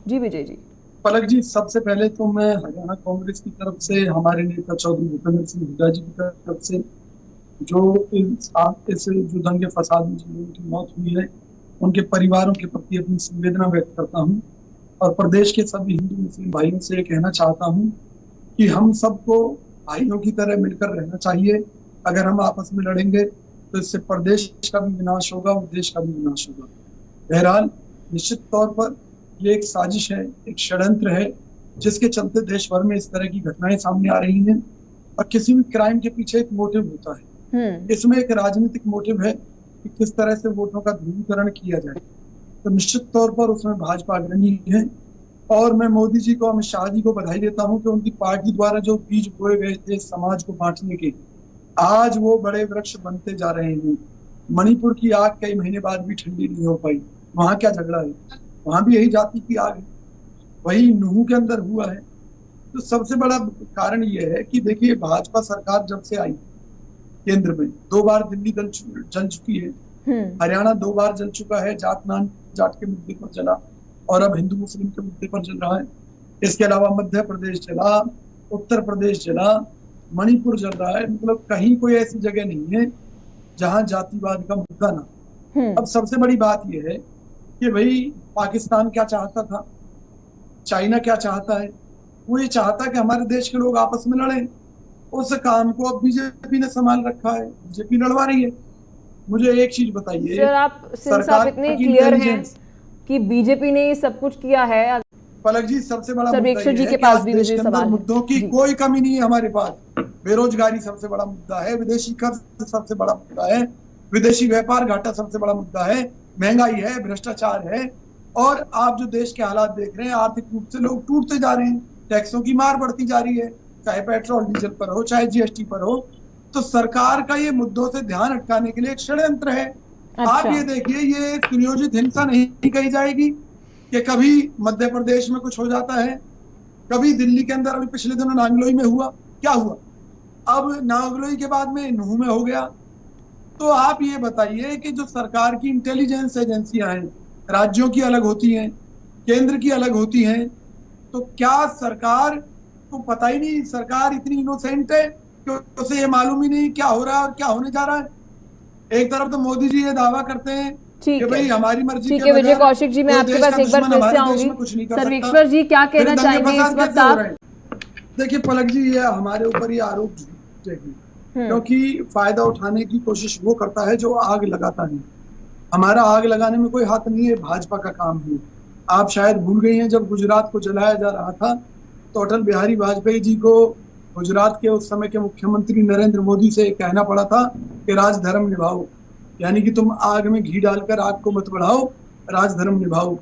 जी विजय जी। पलक जी, सबसे पहले तो मैं हरियाणा कांग्रेस की तरफ से, हमारे नेता चौधरी भूपेंद्र सिंह हुड्डा जी की तरफ से जो इस जो दंगे फसाद में जिन लोगों की मौत हुई है, उनके परिवारों के प्रति अपनी संवेदना व्यक्त करता हूं। और प्रदेश के सभी हिंदू मुस्लिम भाइयों से ये कहना चाहता हूं कि हम सबको भाइयों की तरह मिलकर रहना चाहिए। अगर हम आपस में लड़ेंगे तो इससे प्रदेश का भी विनाश होगा और देश का भी विनाश होगा। बहरहाल, निश्चित तौर पर ये एक साजिश है, एक षड्यंत्र है, जिसके चलते देश भर में इस तरह की घटनाएं सामने आ रही हैं। और किसी भी क्राइम के पीछे एक मोटिव होता है। इसमें एक राजनीतिक मोटिव है कि किस तरह से वोटों का ध्रुवीकरण किया जाए। तो निश्चित तौर पर उसमें भाजपा अग्रणी है। और मैं मोदी जी को, अमित शाह जी को बधाई देता हूं कि उनकी पार्टी द्वारा जो बीज बोए गए थे समाज को बांटने के, आज वो बड़े वृक्ष बनते जा रहे हैं। मणिपुर की आग कई महीने बाद भी ठंडी नहीं हो पाई। वहां क्या झगड़ा है? वहां भी यही जाति की आग है। वही नूह के अंदर हुआ है। तो सबसे बड़ा कारण ये है कि देखिए, भाजपा सरकार जब से आई केंद्र में, 2 बार दिल्ली जल चुकी है, हरियाणा 2 बार जल चुका है, जाट नान जाट के मुद्दे पर जला, और अब हिंदू मुस्लिम के मुद्दे पर जल रहा है। इसके अलावा मध्य प्रदेश जला, उत्तर प्रदेश जला, मणिपुर जल रहा है। मतलब कहीं कोई ऐसी जगह नहीं है जहां जातिवाद का मुद्दा ना। अब सबसे बड़ी बात यह है कि भाई, पाकिस्तान क्या चाहता था, चाइना क्या चाहता है? वो ये चाहता है कि हमारे देश के लोग आपस में लड़ें। उस काम को अब बीजेपी ने संभाल रखा है, बीजेपी लड़वा रही है। मुझे एक चीज बताइए, सर, आप सरकार इतने की क्लियर हैं इंटेलिजेंस। कि बीजेपी ने ये सब कुछ किया है। पलक जी, सबसे बड़ा मुद्दा सर्वेक्षण ये जी है के कि पास आज भी देश मुझे के अंदर सवाल है मुद्दों की जी। कोई कमी नहीं है हमारे पास। बेरोजगारी सबसे बड़ा मुद्दा है, विदेशी कर्ज सबसे बड़ा मुद्दा है, विदेशी व्यापार घाटा सबसे बड़ा मुद्दा है, महंगाई है, भ्रष्टाचार है। और आप जो देश के हालात देख रहे हैं, आर्थिक रूप से लोग टूटते जा रहे हैं, टैक्सों की मार बढ़ती जा रही है, चाहे पेट्रोल डीजल पर हो, चाहे जीएसटी पर हो। तो सरकार का ये मुद्दों से ध्यान हटकाने के लिए एक षड्यंत्र है। आप ये देखिए, ये सुनियोजित हिंसा नहीं कही जाएगी कि कभी मध्य प्रदेश में कुछ हो जाता है, कभी दिल्ली के अंदर, अभी पिछले दिनों नांगलोई में हुआ, क्या हुआ? अब नांगलोई के बाद में नूह में हो गया। तो आप ये बताइए कि जो सरकार की इंटेलिजेंस एजेंसियां हैं, राज्यों की अलग होती हैं, केंद्र की अलग होती हैं, तो क्या सरकार को पता ही नहीं? सरकार इतनी इनोसेंट है कि उसे ये मालूम ही नहीं क्या हो रहा है और क्या होने जा रहा है। एक तरफ तो मोदी जी ये दावा करते हैं कि भाई हमारी मर्जी ठीक के है विजय बगैर कौशिक जी, मैं कोई आपके देश पास का एक बार दुश्मन फिर से हमारे देश आऊंगी। में कुछ नहीं कर सकता। सर्वेश्वर जी, क्या फिर कहना दंगे चाहेंगे इस फसाद वक्त कैसे हो आप? रहे हैं? देखिए पलक जी, ये हमारे ऊपर ये आरोप झूठे हैं, क्योंकि फायदा उठाने की कोशिश वो करता है जो आग लगाता है। हमारा आग लगाने में कोई हाथ नहीं है, भाजपा का काम है। आप शायद भूल गई हैं, जब गुजरात को जलाया जा रहा था तो अटल बिहारी वाजपेयी जी को गुजरात के उस समय के मुख्यमंत्री नरेंद्र मोदी से कहना पड़ा था कि राजधर्म निभाओ, यानी कि तुम आग में घी डालकर आग को मत बढ़ाओ, राजधर्म निभाओ।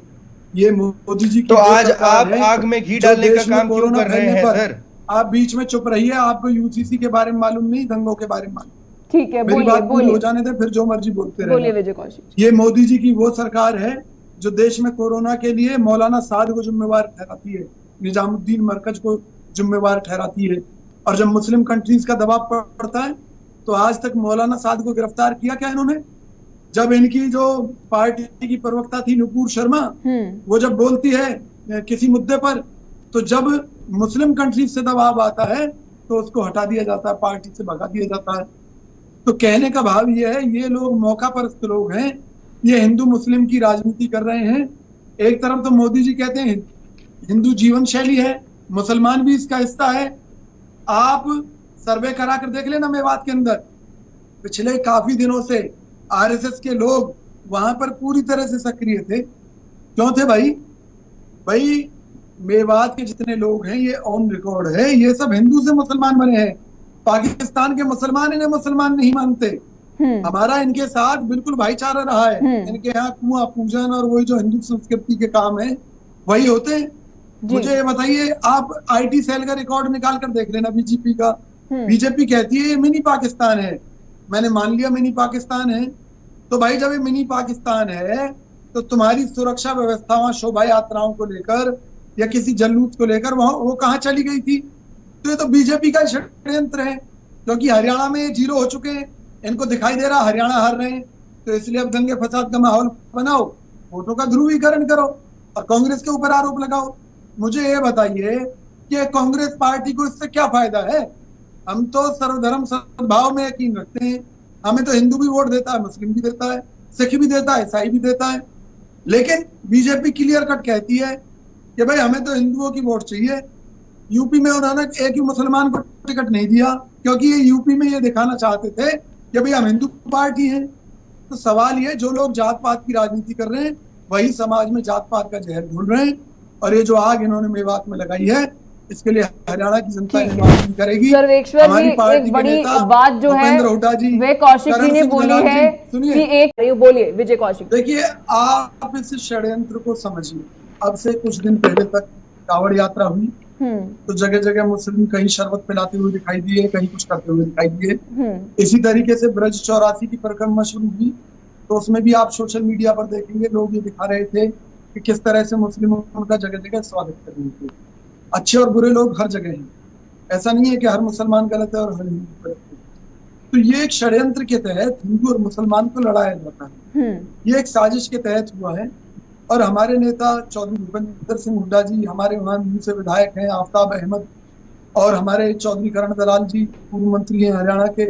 ये मोदी जी की तो आज सरकार आप है आग में घी जो डालने का देश में काम क्यों कोरोना कर रहे फैलने हैं पर सर? आप बीच में चुप रहिए। आपको यूसीसी के बारे में मालूम नहीं, दंगों के बारे में मालूम। ठीक है, मेरी बात पूरी हो जाने दे, फिर जो मर्जी बोलते बोलिए रहे। विजय कौशिक। ये मोदी जी की वो सरकार है जो देश में कोरोना के लिए मौलाना साद को जिम्मेवार ठहराती है, निजामुद्दीन मरकज को जिम्मेवार ठहराती है। और जब मुस्लिम कंट्रीज का दबाव पड़ता है तो आज तक मौलाना साद को गिरफ्तार किया क्या इन्होंने? जब इनकी जो पार्टी की प्रवक्ता थी नुपुर शर्मा, वो जब बोलती है किसी मुद्दे पर, तो जब मुस्लिम कंट्रीज से दबाव आता है तो उसको हटा दिया जाता है, पार्टी से भगा दिया जाता है। तो कहने का भाव ये है, ये लोग मौका परस्त लोग हैं, ये हिंदू मुस्लिम की राजनीति कर रहे हैं। एक तरफ तो मोदी जी कहते हैं हिंदू जीवन शैली है, मुसलमान भी इसका हिस्सा है। आप सर्वे करा कर देख लेना, मेवात के अंदर पिछले काफी दिनों से आरएसएस के लोग वहां पर पूरी तरह से सक्रिय थे। क्यों थे भाई? मेवात के जितने लोग हैं, ये ऑन रिकॉर्ड है, ये सब हिंदू से मुसलमान बने हैं। पाकिस्तान के मुसलमान इन्हें मुसलमान नहीं मानते। हमारा इनके साथ बिल्कुल भाईचारा रहा है। इनके यहाँ कुआं पूजन और वही जो हिंदू संस्कृति के काम है वही होते हैं। मुझे ये बताइए, आप आईटी सेल का रिकॉर्ड निकाल कर देख लेना बीजेपी का। बीजेपी कहती है ये मिनी पाकिस्तान है। मैंने मान लिया मिनी पाकिस्तान है, तो भाई जब ये मिनी पाकिस्तान है तो तुम्हारी सुरक्षा व्यवस्था वहां शोभा यात्राओं को लेकर या किसी जल्लूस को लेकर वहां वो कहाँ चली गई थी? तो ये तो बीजेपी का षड्यंत्र है, क्योंकि हरियाणा में जीरो हो चुके हैं, इनको दिखाई दे रहा हरियाणा हार रहे हैं, तो इसलिए अब दंगे फसाद का माहौल बनाओ, वोटों का ध्रुवीकरण करो। और कांग्रेस के ऊपर आरोप लगाओ। मुझे ये बताइए कि कांग्रेस पार्टी को इससे क्या फायदा है? हम तो सर्वधर्म सद्भाव में यकीन रखते हैं। हमें तो हिंदू भी वोट देता है, मुस्लिम भी देता है, सिख भी देता है, ईसाई भी देता है। लेकिन बीजेपी क्लियर कट कहती है कि भाई हमें तो हिंदुओं की वोट चाहिए। यूपी में उन्होंने एक ही मुसलमान को टिकट नहीं दिया, क्योंकि ये यूपी में ये दिखाना चाहते थे कि भाई हम हिंदू पार्टी हैं। तो सवाल ये, जो लोग जात पात की राजनीति कर रहे हैं वही समाज में जात पात का जहर घोल रहे हैं। और ये जो आग इन्होंने मेवात में लगाई है, इसके लिए हरियाणा की जनता निर्वाचन करेगी। सर्वेश्वर जी, एक बड़ी बात जो है वे कौशिक जी ने बोली है कि एक बोलिए विजय कौशिक। देखिए, आप इस षड्यंत्र को समझिए। अब से कुछ दिन पहले तक कांवड़ यात्रा हुई तो जगह जगह मुस्लिम कहीं शरबत पिलाते हुए दिखाई दिए, कहीं कुछ करते हुए दिखाई दिए। इसी तरीके से ब्रज 84 की परिक्रमा शुरू हुई तो उसमें भी आप सोशल मीडिया पर देखेंगे लोग ये दिखा रहे थे कि किस तरह से मुस्लिमों का जगह जगह स्वागत कर रहे थे। अच्छे और बुरे लोग हर जगह हैं, ऐसा नहीं है कि हर मुसलमान गलत है और हर हिंदू गलत है। तो ये एक षड्यंत्र के तहत हिंदू और मुसलमान को लड़ाया जाता है। ये एक साजिश के तहत हुआ है। और हमारे नेता चौधरी भूपेंद्र सिंह हुड्डा जी, हमारे वहाँ नीमच से विधायक हैं आफ्ताब अहमद, और हमारे चौधरी करण दलाल जी पूर्व मंत्री हैं हरियाणा के,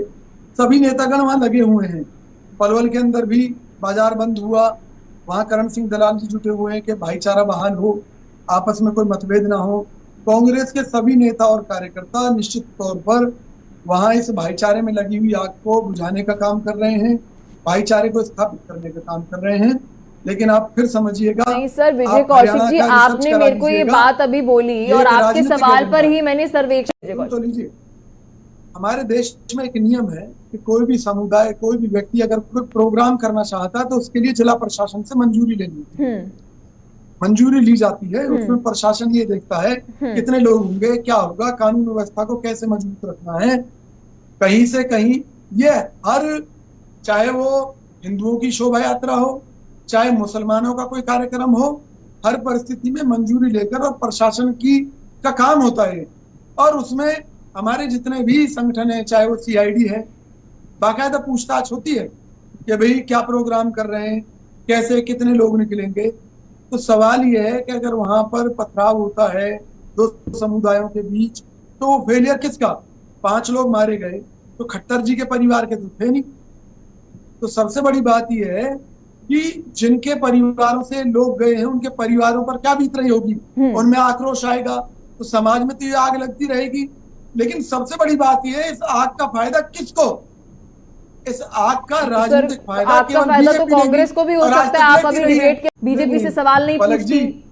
सभी नेतागण वहाँ लगे हुए हैं। पलवल के अंदर भी बाजार बंद हुआ, वहाँ करण सिंह दलाल जी जुटे हुए हैं कि भाईचारा बहाल हो, आपस में कोई मतभेद ना हो। कांग्रेस के सभी नेता और कार्यकर्ता निश्चित तौर पर वहाँ इस भाईचारे में लगी हुई आग को बुझाने का काम कर रहे हैं, भाईचारे को स्थापित करने का काम कर रहे हैं। लेकिन आप फिर समझिएगा। नहीं सर, विजय कौशिक जी, आपने मेरे को ये बात अभी बोली और आपके सवाल पर ही मैंने सर्वेक्षण तो लीजिए। हमारे देश में एक नियम है कि कोई भी समुदाय, कोई भी व्यक्ति अगर कोई प्रोग्राम करना चाहता है तो उसके लिए जिला प्रशासन से मंजूरी लेनी है। मंजूरी ली जाती है, उसमें प्रशासन ये देखता है कितने लोग होंगे, क्या होगा, कानून व्यवस्था को कैसे मजबूत रखना है। कहीं से कहीं ये हर, चाहे वो हिंदुओं की शोभा यात्रा हो, चाहे मुसलमानों का कोई कार्यक्रम हो, हर परिस्थिति में मंजूरी लेकर और प्रशासन का काम होता है। और उसमें हमारे जितने भी संगठन है, चाहे वो सीआईडी है, बाकायदा पूछताछ होती है कि भाई क्या प्रोग्राम कर रहे हैं, कैसे, कितने लोग निकलेंगे। तो सवाल ये है कि अगर वहां पर पथराव होता है दो समुदायों के बीच तो वो फेलियर किसका? 5 लोग मारे गए तो खट्टर जी के परिवार के तो थे नहीं। तो सबसे बड़ी बात यह है कि जिनके परिवारों से लोग गए हैं उनके परिवारों पर क्या बीत रही होगी, उनमें आक्रोश आएगा, तो समाज में तो ये आग लगती रहेगी। लेकिन सबसे बड़ी बात यह है, इस आग का फायदा किसको? इस आग का राजनीतिक फायदा आपका फायदा तो कांग्रेस को भी हो सकता है। आप अभी डिबेट के बीजेपी से सवाल नहीं पूछती।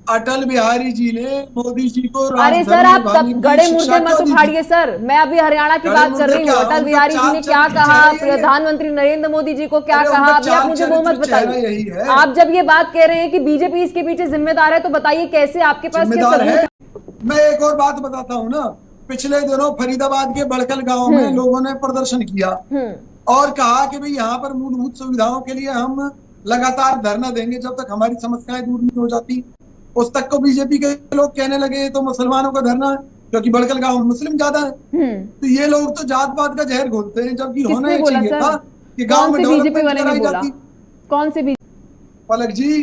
अटल बिहारी जी ने मोदी जी को, अरे सर आप तब गड़े मुर्दे मत उठाड़िए सर, मैं अभी हरियाणा की बात कर रही हूँ। अटल बिहारी जी ने क्या कहा, प्रधानमंत्री नरेंद्र मोदी जी को क्या कहा, अभी आप मुझे वो मत बताइए। आप जब ये बात कह रहे हैं कि बीजेपी इसके पीछे जिम्मेदार है तो बताइए कैसे, आपके पास क्या सबूत है? मैं एक और बात बताता हूँ ना, पिछले दिनों फरीदाबाद के बड़कल गांव में लोगों ने प्रदर्शन किया और कहा कि भाई यहाँ पर मूलभूत सुविधाओं के लिए हम लगातार धरना देंगे जब तक हमारी समस्याएं दूर नहीं हो जाती। उस तक को बीजेपी के लोग कहने लगे तो मुसलमानों का धरना है, क्योंकि बड़कल गांव में मुस्लिम ज्यादा है। तो ये लोग तो जात पात का जहर घोलते हैं, जबकि होना ही चाहिए था कि गांव में डेवलपमेंट कराई जाती। कौन से बीजेपी? पलक जी,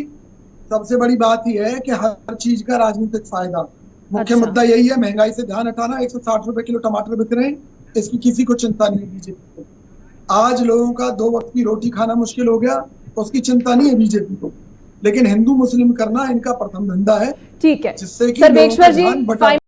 सबसे बड़ी बात यह है कि हर चीज का राजनीतिक फायदा, मुख्य मुद्दा यही है। महंगाई से ध्यान हटाना। 160 रुपए किलो टमाटर बिक रहे हैं, इसकी किसी को चिंता नहीं है बीजेपी को। आज लोगों का 2 वक्त की रोटी खाना मुश्किल हो गया, उसकी चिंता नहीं है बीजेपी को। लेकिन हिंदू मुस्लिम करना इनका प्रथम धंधा है। ठीक है, जिससे कि सर्वेश्वर जी